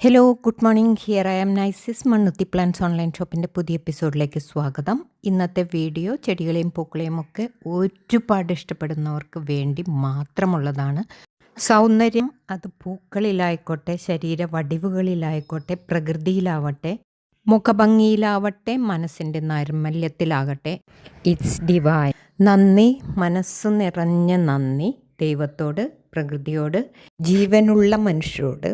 Hello good morning. Here I am നൈസിസ് Mannuthy plants online ഷോപ്പിൻ്റെ പുതിയ എപ്പിസോഡിലേക്ക് സ്വാഗതം. ഇന്നത്തെ വീഡിയോ ചെടികളെയും പൂക്കളെയും ഒക്കെ ഒരുപാട് ഇഷ്ടപ്പെടുന്നവർക്ക് വേണ്ടി മാത്രമുള്ളതാണ്. സൗന്ദര്യം അത് പൂക്കളിലായിക്കോട്ടെ, ശരീര വടിവുകളിലായിക്കോട്ടെ, പ്രകൃതിയിലാവട്ടെ, മുഖഭംഗിയിലാവട്ടെ, മനസ്സിൻ്റെ നൈർമല്യത്തിലാകട്ടെ, ഇറ്റ്സ് ഡിവൈൻ. നന്ദി, മനസ്സു നിറഞ്ഞ നന്ദി ദൈവത്തോട്, പ്രകൃതിയോട്, ജീവനുള്ള മനുഷ്യരോട്,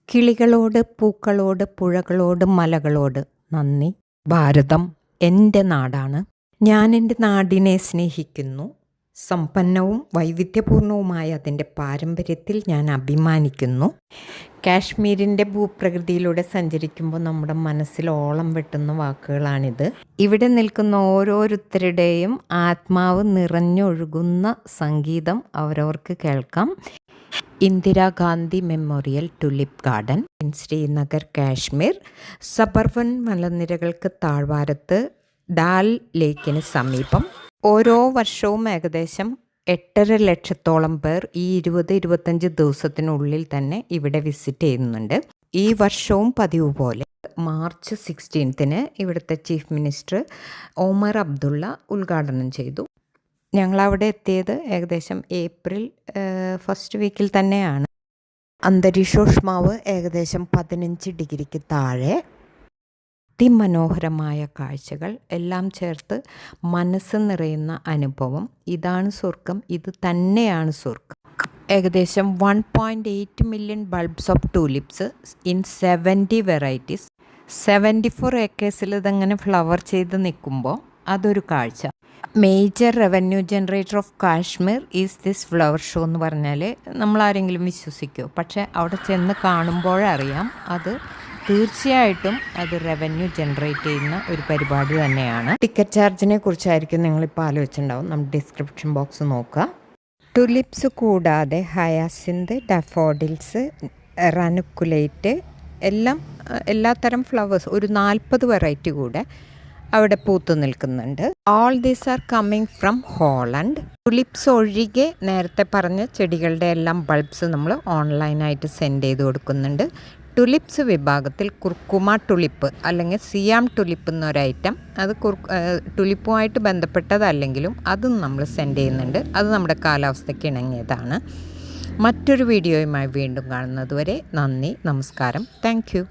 കിളികളോട്, പൂക്കളോട്, പുഴകളോട്, മലകളോട് നന്ദി. ഭാരതം എൻ്റെ നാടാണ്. ഞാൻ എൻ്റെ നാടിനെ സ്നേഹിക്കുന്നു. സമ്പന്നവും വൈവിധ്യപൂർണവുമായ അതിൻ്റെ പാരമ്പര്യത്തിൽ ഞാൻ അഭിമാനിക്കുന്നു. കാശ്മീരിൻ്റെ ഭൂപ്രകൃതിയിലൂടെ സഞ്ചരിക്കുമ്പോൾ നമ്മുടെ മനസ്സിൽ ഓളം വെട്ടുന്ന വാക്കുകളാണിത്. ഇവിടെ നിൽക്കുന്ന ഓരോരുത്തരുടെയും ആത്മാവ് നിറഞ്ഞൊഴുകുന്ന സംഗീതം അവരവർക്ക് കേൾക്കാം. Indira Gandhi memorial tulip garden in Srinagar, Kashmir. Zabarwan മലനിരകൾക്ക് താഴ്വാരത്ത് ഡാൽ ലേക്കിന് സമീപം. ഓരോ വർഷവും ഏകദേശം 8.5 ലക്ഷത്തോളം പേർ ഈ 20-25 ദിവസത്തിനുള്ളിൽ തന്നെ ഇവിടെ വിസിറ്റ് ചെയ്യുന്നുണ്ട്. ഈ വർഷവും പതിവ് പോലെ മാർച്ച് 16 ഇവിടുത്തെ ചീഫ് മിനിസ്റ്റർ ഒമർ അബ്ദുള്ള ഉദ്ഘാടനം ചെയ്തു. ഞങ്ങളവിടെ എത്തിയത് ഏകദേശം ഏപ്രിൽ ഫസ്റ്റ് വീക്കിൽ തന്നെയാണ്. അന്തരീക്ഷോഷ്മാവ് ഏകദേശം 15 ഡിഗ്രിക്ക് താഴെ. അതിമനോഹരമായ കാഴ്ചകൾ എല്ലാം ചേർത്ത് മനസ്സ് നിറയുന്ന അനുഭവം. ഇതാണ് സ്വർഗം, ഇത് തന്നെയാണ് സ്വർഗം. ഏകദേശം 1.8 million bulbs of tulips in 70 varieties. 74 ഏക്കേഴ്സിൽ ഇതങ്ങനെ ഫ്ലവർ ചെയ്ത് നിൽക്കുമ്പോൾ അതൊരു കാഴ്ച. Major revenue generator of Kashmir is this flower show എന്ന് പറഞ്ഞാൽ നമ്മളാരെങ്കിലും വിശ്വസിക്കുമോ? പക്ഷേ അവിടെ ചെന്ന് കാണുമ്പോഴറിയാം അത് തീർച്ചയായിട്ടും അത് റവന്യൂ ജനറേറ്റ് ചെയ്യുന്ന ഒരു പരിപാടി തന്നെയാണ്. ടിക്കറ്റ് ചാർജിനെ കുറിച്ചായിരിക്കും നിങ്ങളിപ്പോൾ ആലോചിച്ചിട്ടുണ്ടാവും. നമ്മൾ ഡിസ്ക്രിപ്ഷൻ ബോക്സ് നോക്കുക. ടുലിപ്സ് കൂടാതെ ഹയാസിന്ത്, ഡഫോഡിൽസ്, റനുക്കുലേറ്റ് എല്ലാത്തരം ഫ്ലവേഴ്സ് ഒരു 40 വെറൈറ്റി കൂടെ അവിടെ പൂത്തു നിൽക്കുന്നുണ്ട്. All these are coming from Holland. Tulips ഒഴികെ നേരത്തെ പറഞ്ഞ ചെടികളുടെ എല്ലാം ബൾബ്സ് നമ്മൾ ഓൺലൈനായിട്ട് സെൻഡ് ചെയ്ത് കൊടുക്കുന്നുണ്ട്. ടുലിപ്സ് വിഭാഗത്തിൽ കുർക്കുമ ടുലിപ്പ് അല്ലെങ്കിൽ സിയാം ടുലിപ്പ് എന്നൊരു ഐറ്റം, അത് ടുലിപ്പുമായിട്ട് ബന്ധപ്പെട്ടതല്ലെങ്കിലും അതും നമ്മൾ സെൻഡ് ചെയ്യുന്നുണ്ട്. അത് നമ്മുടെ കാലാവസ്ഥയ്ക്ക് ഇണങ്ങിയതാണ്. മറ്റൊരു വീഡിയോയുമായി വീണ്ടും കാണുന്നതുവരെ നന്ദി, നമസ്കാരം, താങ്ക് യു.